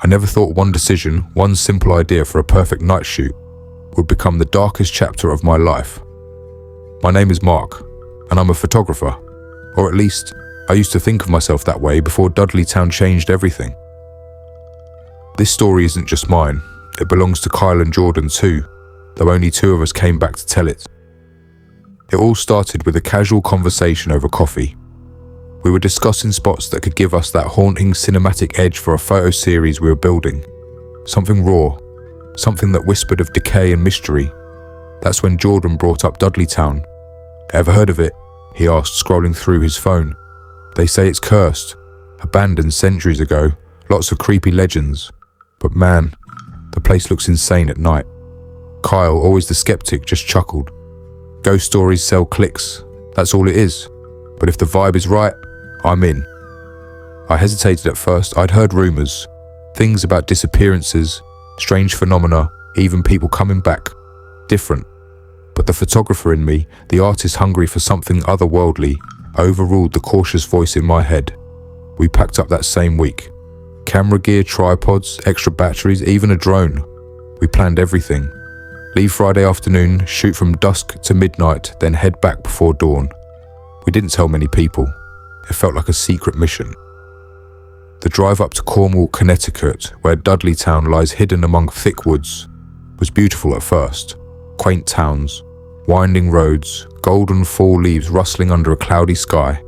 I never thought one decision, one simple idea for a perfect night shoot, would become the darkest chapter of my life. My name is Mark, and I'm a photographer, or at least I used to think of myself that way before DUDLETOWN changed everything. This story isn't just mine, it belongs to Kyle and Jordan too, though only two of us came back to tell it. It all started with a casual conversation over coffee. We were discussing spots that could give us that haunting cinematic edge for a photo series we were building. Something raw, something that whispered of decay and mystery. That's when Jordan brought up DUDLETOWN. Ever heard of it? He asked, scrolling through his phone. They say it's cursed, abandoned centuries ago, lots of creepy legends. But man, the place looks insane at night. Kyle, always the skeptic, just chuckled. Ghost stories sell clicks, that's all it is. But if the vibe is right, I'm in. I hesitated at first. I'd heard rumours, things about disappearances, strange phenomena, even people coming back, different. But the photographer in me, the artist hungry for something otherworldly, overruled the cautious voice in my head. We packed up that same week. Camera gear, tripods, extra batteries, even a drone. We planned everything. Leave Friday afternoon, shoot from dusk to midnight, then head back before dawn. We didn't tell many people. It felt like a secret mission. The drive up to Cornwall, Connecticut, where DUDLETOWN lies hidden among thick woods, was beautiful at first. Quaint towns, winding roads, golden fall leaves rustling under a cloudy sky.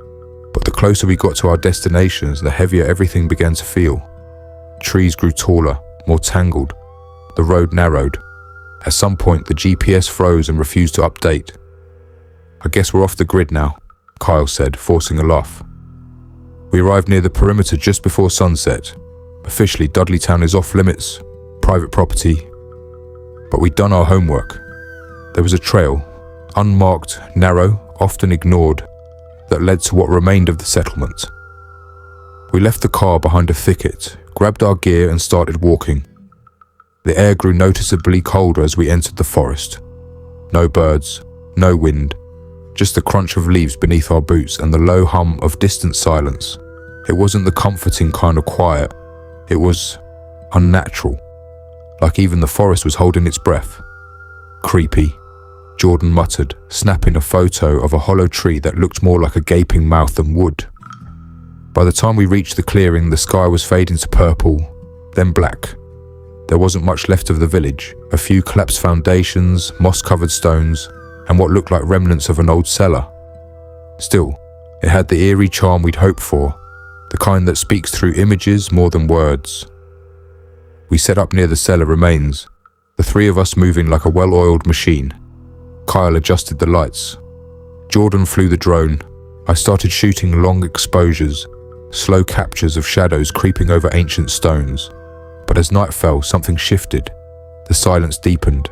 But the closer we got to our destinations, the heavier everything began to feel. Trees grew taller, more tangled. The road narrowed. At some point, the GPS froze and refused to update. I guess we're off the grid now, Kyle said, forcing a laugh. We arrived near the perimeter just before sunset. Officially, DUDLETOWN is off limits, private property. But we'd done our homework. There was a trail, unmarked, narrow, often ignored, that led to what remained of the settlement. We left the car behind a thicket, grabbed our gear and started walking. The air grew noticeably colder as we entered the forest. No birds, no wind, just the crunch of leaves beneath our boots and the low hum of distant silence. It wasn't the comforting kind of quiet, it was unnatural, like even the forest was holding its breath. Creepy, Jordan muttered, snapping a photo of a hollow tree that looked more like a gaping mouth than wood. By the time we reached the clearing, the sky was fading to purple, then black. There wasn't much left of the village, a few collapsed foundations, moss-covered stones, and what looked like remnants of an old cellar. Still, it had the eerie charm we'd hoped for, the kind that speaks through images more than words. We set up near the cellar remains, the three of us moving like a well-oiled machine. Kyle adjusted the lights. Jordan flew the drone. I started shooting long exposures, slow captures of shadows creeping over ancient stones. But as night fell, something shifted. The silence deepened.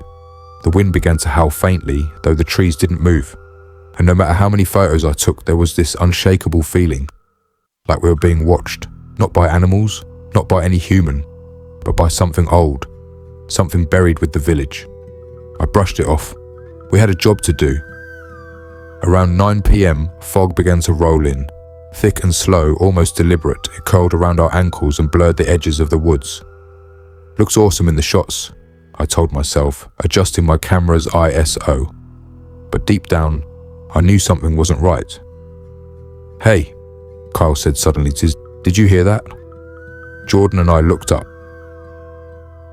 The wind began to howl faintly, though the trees didn't move. And no matter how many photos I took, there was this unshakable feeling. Like we were being watched, not by animals, not by any human, but by something old, something buried with the village. I brushed it off. We had a job to do. Around 9 p.m, fog began to roll in. Thick and slow, almost deliberate, it curled around our ankles and blurred the edges of the woods. Looks awesome in the shots, I told myself, adjusting my camera's ISO. But deep down, I knew something wasn't right. Hey, Kyle said suddenly, did you hear that? Jordan and I looked up.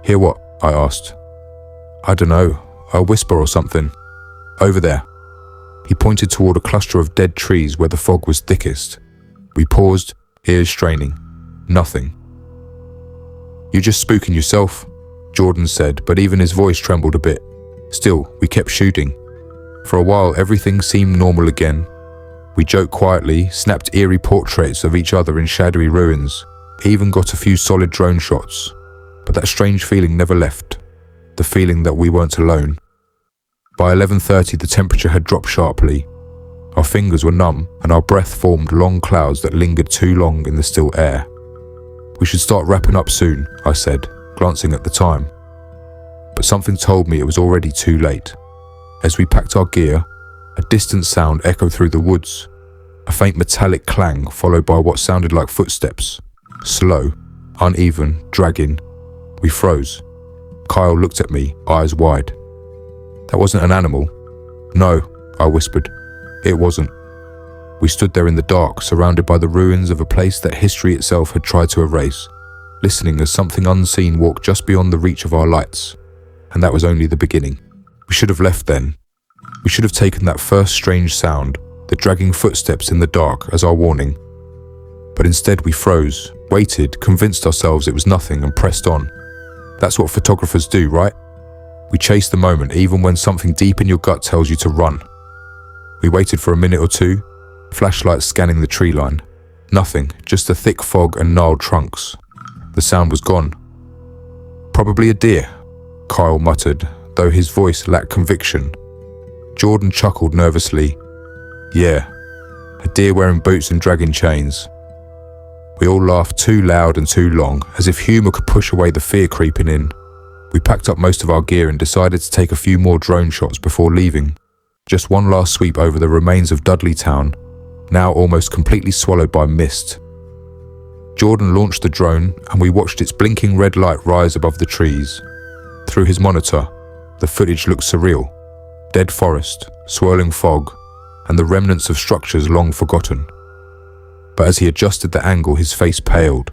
Hear what? I asked. I don't know, a whisper or something. Over there. He pointed toward a cluster of dead trees where the fog was thickest. We paused, ears straining. Nothing. You're just spooking yourself, Jordan said, but even his voice trembled a bit. Still, we kept shooting. For a while, everything seemed normal again. We joked quietly, snapped eerie portraits of each other in shadowy ruins, even got a few solid drone shots. But that strange feeling never left, the feeling that we weren't alone. By 11:30, the temperature had dropped sharply. Our fingers were numb, and our breath formed long clouds that lingered too long in the still air. We should start wrapping up soon, I said, glancing at the time. But something told me it was already too late. As we packed our gear, a distant sound echoed through the woods, a faint metallic clang followed by what sounded like footsteps, slow, uneven, dragging. We froze. Kyle looked at me, eyes wide. That wasn't an animal. No, I whispered. It wasn't. We stood there in the dark, surrounded by the ruins of a place that history itself had tried to erase, listening as something unseen walked just beyond the reach of our lights. And that was only the beginning. We should have left then. We should have taken that first strange sound, the dragging footsteps in the dark, as our warning. But instead we froze, waited, convinced ourselves it was nothing, and pressed on. That's what photographers do, right? We chase the moment even when something deep in your gut tells you to run. We waited for a minute or two, flashlights scanning the tree line. Nothing, just a thick fog and gnarled trunks. The sound was gone. Probably a deer, Kyle muttered, though his voice lacked conviction. Jordan chuckled nervously. Yeah, a deer wearing boots and dragging chains. We all laughed too loud and too long, as if humour could push away the fear creeping in. We packed up most of our gear and decided to take a few more drone shots before leaving. Just one last sweep over the remains of DUDLETOWN, now almost completely swallowed by mist. Jordan launched the drone and we watched its blinking red light rise above the trees. Through his monitor, the footage looked surreal. Dead forest, swirling fog, and the remnants of structures long forgotten. But as he adjusted the angle, his face paled.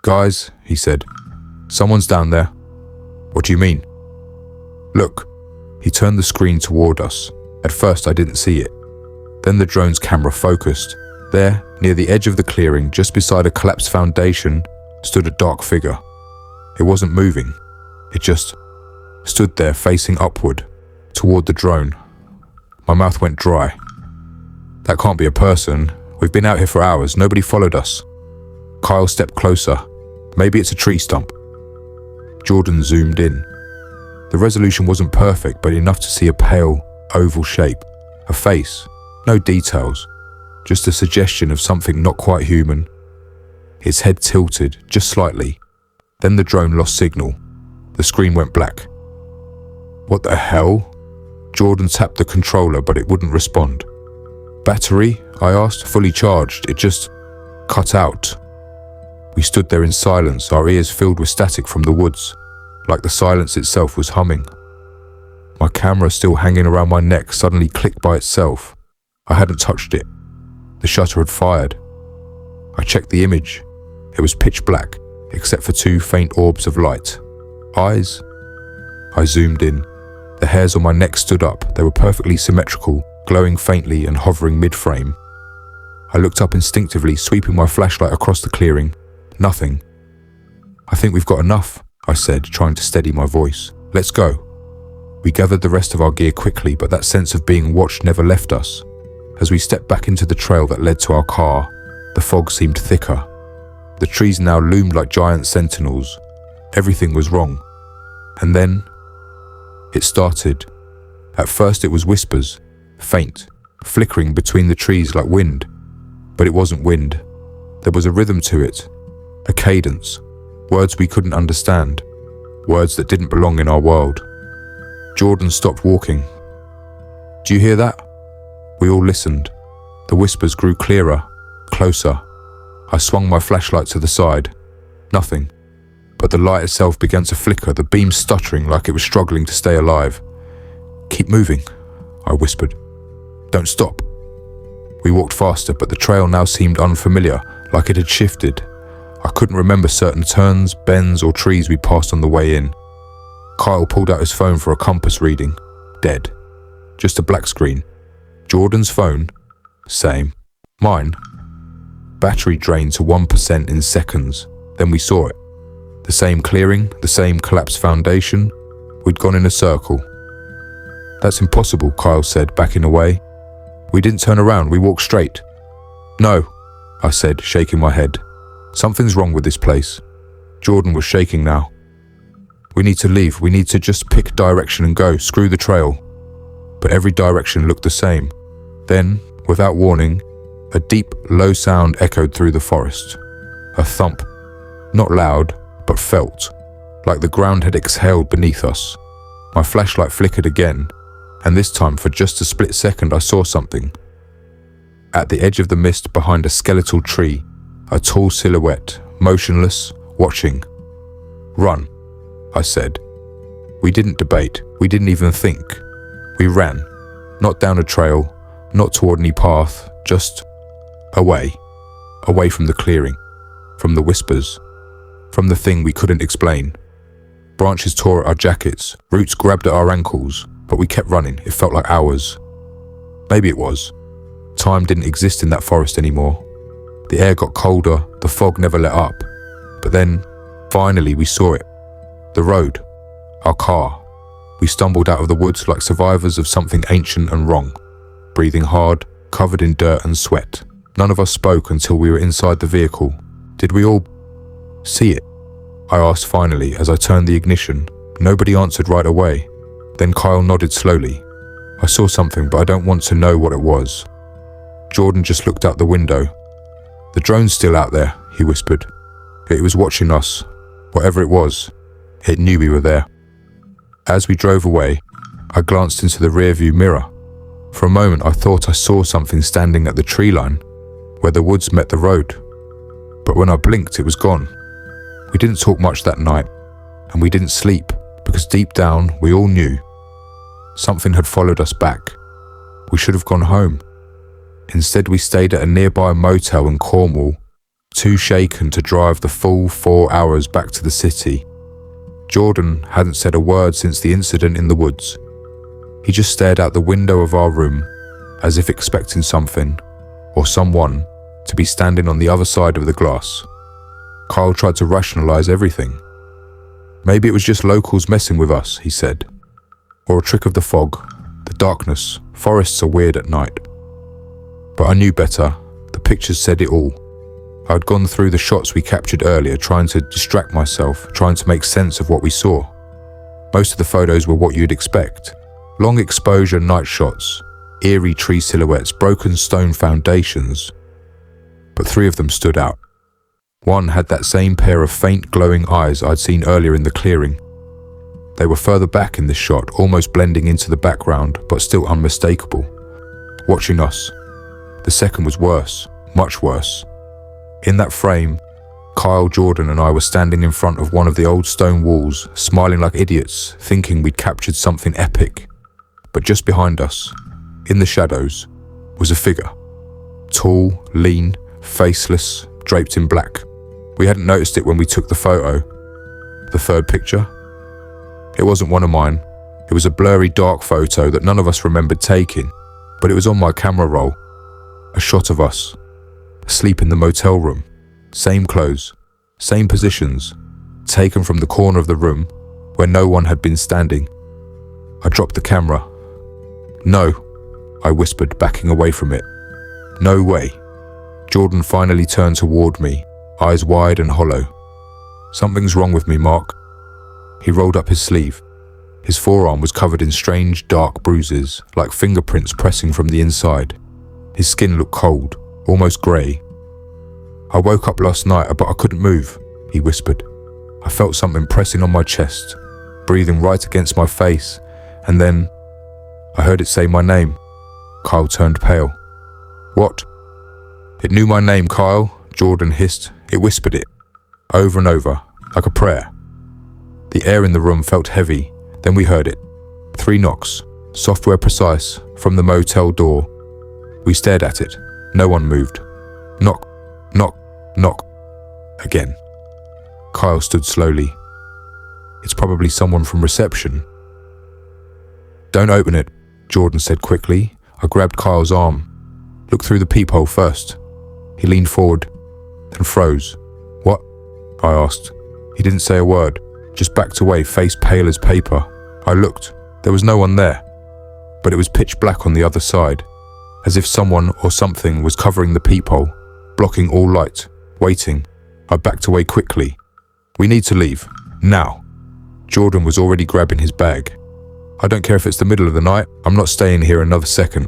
Guys, he said, someone's down there. What do you mean? Look. He turned the screen toward us. At first I didn't see it. Then the drone's camera focused. There, near the edge of the clearing, just beside a collapsed foundation, stood a dark figure. It wasn't moving. It just stood there facing upward, toward the drone. My mouth went dry. That can't be a person. We've been out here for hours. Nobody followed us. Kyle stepped closer. Maybe it's a tree stump. Jordan zoomed in. The resolution wasn't perfect, but enough to see a pale, oval shape. A face. No details. Just a suggestion of something not quite human. Its head tilted, just slightly. Then the drone lost signal. The screen went black. What the hell? Jordan tapped the controller, but it wouldn't respond. Battery? I asked. Fully charged. It just cut out. We stood there in silence, our ears filled with static from the woods, like the silence itself was humming. My camera, still hanging around my neck, suddenly clicked by itself. I hadn't touched it. The shutter had fired. I checked the image. It was pitch black, except for two faint orbs of light. Eyes? I zoomed in. The hairs on my neck stood up. They were perfectly symmetrical, glowing faintly and hovering mid-frame. I looked up instinctively, sweeping my flashlight across the clearing. Nothing. I think we've got enough, I said, trying to steady my voice. Let's go. We gathered the rest of our gear quickly, but that sense of being watched never left us. As we stepped back into the trail that led to our car, the fog seemed thicker. The trees now loomed like giant sentinels. Everything was wrong. And then it started. At first it was whispers, faint, flickering between the trees like wind. But it wasn't wind. There was a rhythm to it, a cadence, words we couldn't understand, words that didn't belong in our world. Jordan stopped walking. Do you hear that? We all listened. The whispers grew clearer, closer. I swung my flashlight to the side. Nothing. But the light itself began to flicker, the beam stuttering like it was struggling to stay alive. Keep moving, I whispered. Don't stop. We walked faster, but the trail now seemed unfamiliar, like it had shifted. I couldn't remember certain turns, bends, or trees we passed on the way in. Kyle pulled out his phone for a compass reading. Dead. Just a black screen. Jordan's phone? Same. Mine? Battery drained to 1% in seconds. Then we saw it. The same clearing, the same collapsed foundation. We'd gone in a circle. That's impossible, Kyle said, backing away. We didn't turn around, we walked straight. No, I said, shaking my head. Something's wrong with this place. Jordan was shaking now. We need to leave, we need to just pick a direction and go, screw the trail. But every direction looked the same. Then, without warning, a deep, low sound echoed through the forest. A thump. Not loud, but felt, like the ground had exhaled beneath us. My flashlight flickered again, and this time for just a split second I saw something. At the edge of the mist behind a skeletal tree, a tall silhouette, motionless, watching. "Run," I said. We didn't debate, we didn't even think. We ran, not down a trail, not toward any path, just away. Away from the clearing, from the whispers, from the thing we couldn't explain. Branches tore at our jackets, roots grabbed at our ankles, but we kept running. It felt like hours. Maybe it was. Time didn't exist in that forest anymore. The air got colder, the fog never let up. But then, finally, we saw it. The road. Our car. We stumbled out of the woods like survivors of something ancient and wrong. Breathing hard, covered in dirt and sweat. None of us spoke until we were inside the vehicle. Did we all see it? I asked finally as I turned the ignition. Nobody answered right away. Then Kyle nodded slowly. I saw something, but I don't want to know what it was. Jordan just looked out the window. "The drone's still out there," he whispered. It was watching us. Whatever it was, it knew we were there. As we drove away, I glanced into the rearview mirror. For a moment I thought I saw something standing at the tree line, where the woods met the road. But when I blinked, it was gone. We didn't talk much that night, and we didn't sleep, because deep down we all knew. Something had followed us back. We should have gone home. Instead we stayed at a nearby motel in Cornwall, too shaken to drive the full 4 hours back to the city. Jordan hadn't said a word since the incident in the woods. He just stared out the window of our room, as if expecting something, or someone, to be standing on the other side of the glass. Kyle tried to rationalize everything. "Maybe it was just locals messing with us," he said. "Or a trick of the fog, the darkness. Forests are weird at night." But I knew better. The pictures said it all. I had gone through the shots we captured earlier, trying to distract myself, trying to make sense of what we saw. Most of the photos were what you'd expect. Long exposure night shots, eerie tree silhouettes, broken stone foundations. But 3 of them stood out. One had that same pair of faint glowing eyes I'd seen earlier in the clearing. They were further back in this shot, almost blending into the background, but still unmistakable. Watching us. The second was worse, much worse. In that frame, Kyle, Jordan and I were standing in front of one of the old stone walls, smiling like idiots, thinking we'd captured something epic. But just behind us, in the shadows, was a figure. Tall, lean, faceless, draped in black. We hadn't noticed it when we took the photo. The third picture? It wasn't one of mine. It was a blurry, dark photo that none of us remembered taking, but it was on my camera roll. A shot of us, asleep in the motel room. Same clothes, same positions, taken from the corner of the room where no one had been standing. I dropped the camera. "No," I whispered, backing away from it. "No way." Jordan finally turned toward me, eyes wide and hollow. "Something's wrong with me, Mark." He rolled up his sleeve. His forearm was covered in strange, dark bruises, like fingerprints pressing from the inside. His skin looked cold, almost grey. "I woke up last night, but I couldn't move," he whispered. "I felt something pressing on my chest, breathing right against my face, and then I heard it say my name." Kyle turned pale. "What?" "It knew my name, Kyle," Jordan hissed. "It whispered it, over and over, like a prayer." The air in the room felt heavy. Then we heard it. 3 knocks, software precise, from the motel door. We stared at it. No one moved. Knock, knock, knock. Again. Kyle stood slowly. "It's probably someone from reception." "Don't open it," Jordan said quickly. I grabbed Kyle's arm. "Look through the peephole first." He leaned forward, then froze. "What?" I asked. He didn't say a word, just backed away, face pale as paper. I looked. There was no one there, but it was pitch black on the other side, as if someone or something was covering the peephole, blocking all light, waiting. I backed away quickly. "We need to leave, now." Jordan was already grabbing his bag. "I don't care if it's the middle of the night, I'm not staying here another second."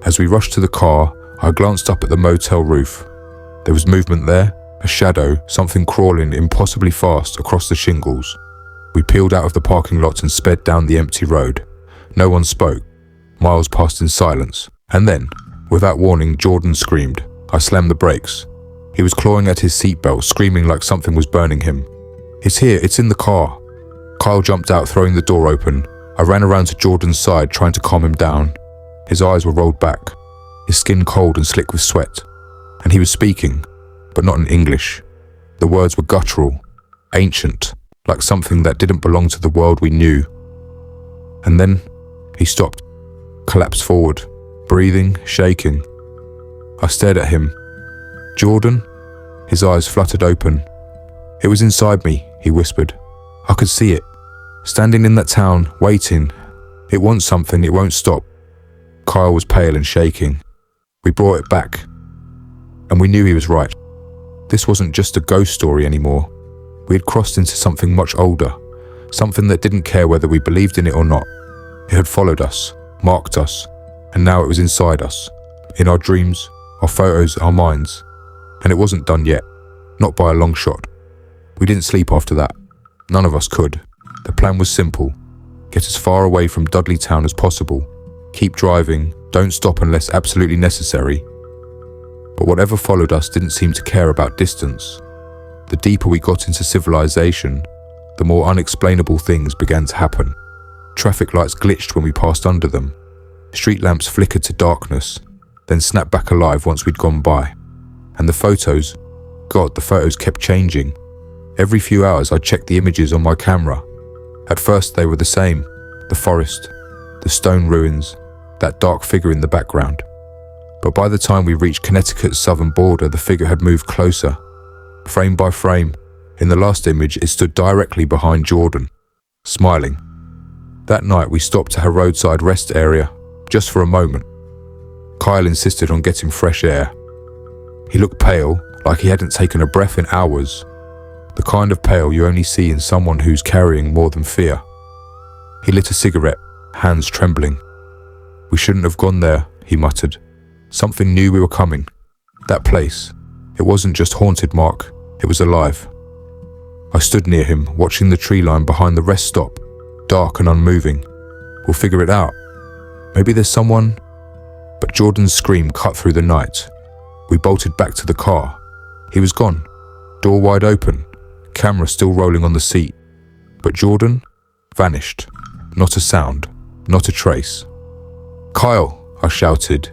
As we rushed to the car, I glanced up at the motel roof. There was movement there, a shadow, something crawling impossibly fast across the shingles. We peeled out of the parking lot and sped down the empty road. No one spoke. Miles passed in silence. And then, without warning, Jordan screamed. I slammed the brakes. He was clawing at his seatbelt, screaming like something was burning him. "It's here, it's in the car." Kyle jumped out, throwing the door open. I ran around to Jordan's side, trying to calm him down. His eyes were rolled back, his skin cold and slick with sweat. And he was speaking, but not in English. The words were guttural, ancient, like something that didn't belong to the world we knew. And then he stopped, collapsed forward, breathing, shaking. I stared at him. "Jordan?" His eyes fluttered open. "It was inside me," he whispered. "I could see it. Standing in that town, waiting. It wants something, it won't stop." Kyle was pale and shaking. We brought it back. And we knew he was right. This wasn't just a ghost story anymore. We had crossed into something much older. Something that didn't care whether we believed in it or not. It had followed us, marked us, and now it was inside us. In our dreams, our photos, our minds. And it wasn't done yet. Not by a long shot. We didn't sleep after that. None of us could. The plan was simple. Get as far away from DUDLETOWN as possible. Keep driving, don't stop unless absolutely necessary. But whatever followed us didn't seem to care about distance. The deeper we got into civilization, the more unexplainable things began to happen. Traffic lights glitched when we passed under them. Street lamps flickered to darkness, then snapped back alive once we'd gone by. And the photos, God, the photos kept changing. Every few hours I'd check the images on my camera. At first they were the same, the forest, the stone ruins, that dark figure in the background. But by the time we reached Connecticut's southern border, the figure had moved closer. Frame by frame, in the last image it stood directly behind Jordan, smiling. That night we stopped at her roadside rest area, just for a moment. Kyle insisted on getting fresh air. He looked pale, like he hadn't taken a breath in hours. The kind of pale you only see in someone who's carrying more than fear. He lit a cigarette, hands trembling. "We shouldn't have gone there," he muttered. "Something knew we were coming. That place. It wasn't just haunted, Mark. It was alive." I stood near him, watching the tree line behind the rest stop, dark and unmoving. "We'll figure it out. Maybe there's someone..." But Jordan's scream cut through the night. We bolted back to the car. He was gone, door wide open, camera still rolling on the seat. But Jordan vanished. Not a sound, not a trace. "Kyle!" I shouted.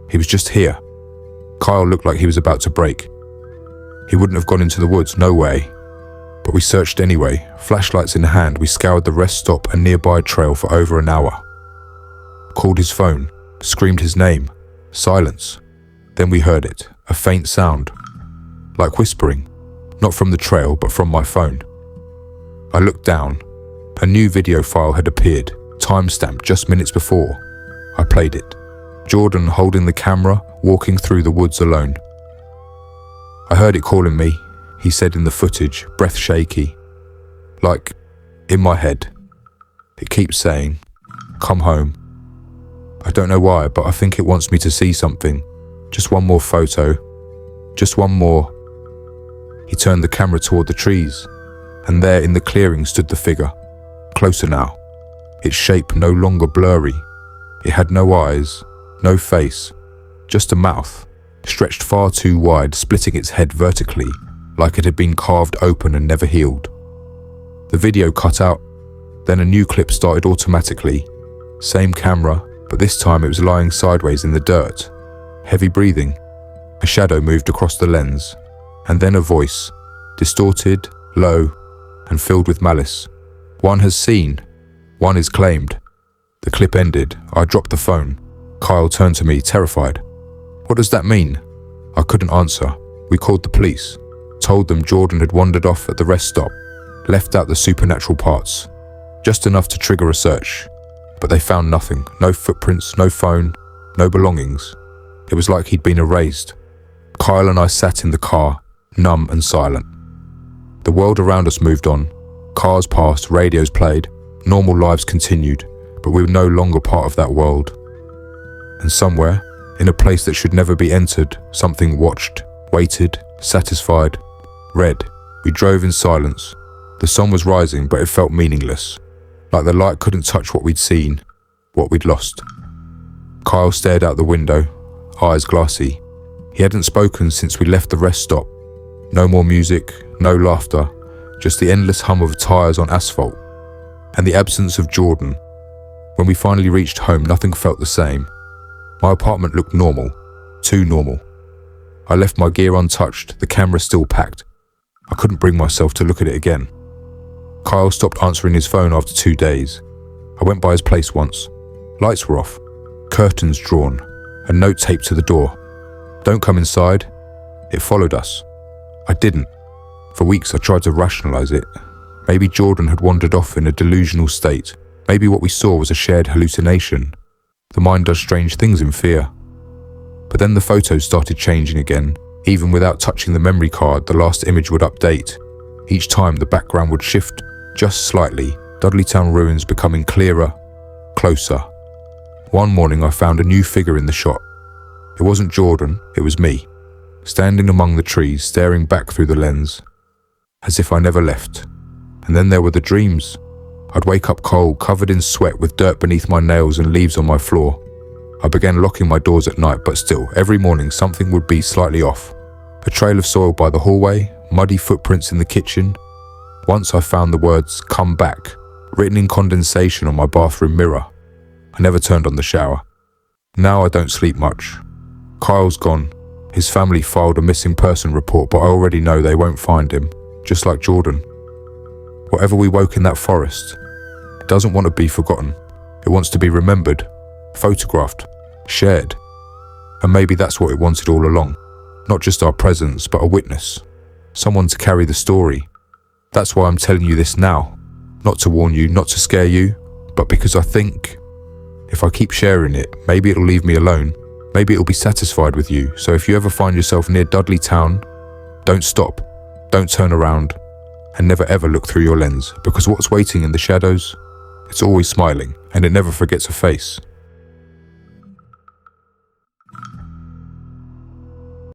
He was just here. Kyle looked like he was about to break. He wouldn't have gone into the woods, no way. But we searched anyway. Flashlights in hand, we scoured the rest stop and nearby trail for over an hour. Called his phone, screamed his name. Silence. Then we heard it, a faint sound. Like whispering. Not from the trail, but from my phone. I looked down. A new video file had appeared, timestamped just minutes before. I played it. Jordan holding the camera, walking through the woods alone. "I heard it calling me," he said in the footage, breath shaky. Like, in my head. It keeps saying, "Come home." I don't know why, but I think it wants me to see something. Just one more photo. Just one more. He turned the camera toward the trees, and there in the clearing stood the figure. Closer now. Its shape no longer blurry. It had no eyes, no face, just a mouth, stretched far too wide, splitting its head vertically, like it had been carved open and never healed. The video cut out, then a new clip started automatically. Same camera, but this time it was lying sideways in the dirt. Heavy breathing. A shadow moved across the lens, and then a voice, distorted, low, and filled with malice. "One has seen. One is claimed." The clip ended. I dropped the phone. Kyle turned to me, terrified. "What does that mean?" I couldn't answer. We called the police. Told them Jordan had wandered off at the rest stop. Left out the supernatural parts. Just enough to trigger a search. But they found nothing. No footprints, no phone, no belongings. It was like he'd been erased. Kyle and I sat in the car, numb and silent. The world around us moved on. Cars passed, radios played, normal lives continued, but we were no longer part of that world. And somewhere, in a place that should never be entered, something watched, waited, satisfied, read. We drove in silence. The sun was rising, but it felt meaningless. Like the light couldn't touch what we'd seen, what we'd lost. Kyle stared out the window, eyes glassy. He hadn't spoken since we left the rest stop. No more music, no laughter, just the endless hum of tyres on asphalt, and the absence of Jordan. When we finally reached home, nothing felt the same. My apartment looked normal, too normal. I left my gear untouched, the camera still packed. I couldn't bring myself to look at it again. Kyle stopped answering his phone after 2 days. I went by his place once. Lights were off, curtains drawn, a note taped to the door. Don't come inside. It followed us. I didn't. For weeks I tried to rationalize it. Maybe Jordan had wandered off in a delusional state. Maybe what we saw was a shared hallucination. The mind does strange things in fear. But then the photos started changing again. Even without touching the memory card, the last image would update. Each time the background would shift just slightly, Dudleytown ruins becoming clearer, closer. One morning I found a new figure in the shot. It wasn't Jordan, it was me, standing among the trees, staring back through the lens, as if I never left. And then there were the dreams. I'd wake up cold, covered in sweat, with dirt beneath my nails and leaves on my floor. I began locking my doors at night, but still, every morning something would be slightly off. A trail of soil by the hallway, muddy footprints in the kitchen. Once I found the words, "Come back," written in condensation on my bathroom mirror. I never turned on the shower. Now I don't sleep much. Kyle's gone. His family filed a missing person report, but I already know they won't find him, just like Jordan. Whatever we woke in that forest, it doesn't want to be forgotten. It wants to be remembered, photographed, shared. And maybe that's what it wanted all along. Not just our presence, but a witness. Someone to carry the story. That's why I'm telling you this now. Not to warn you, not to scare you, but because I think if I keep sharing it, maybe it'll leave me alone. Maybe it'll be satisfied with you. So if you ever find yourself near Dudleytown, don't stop, don't turn around, and never ever look through your lens, because what's waiting in the shadows, it's always smiling, and it never forgets a face.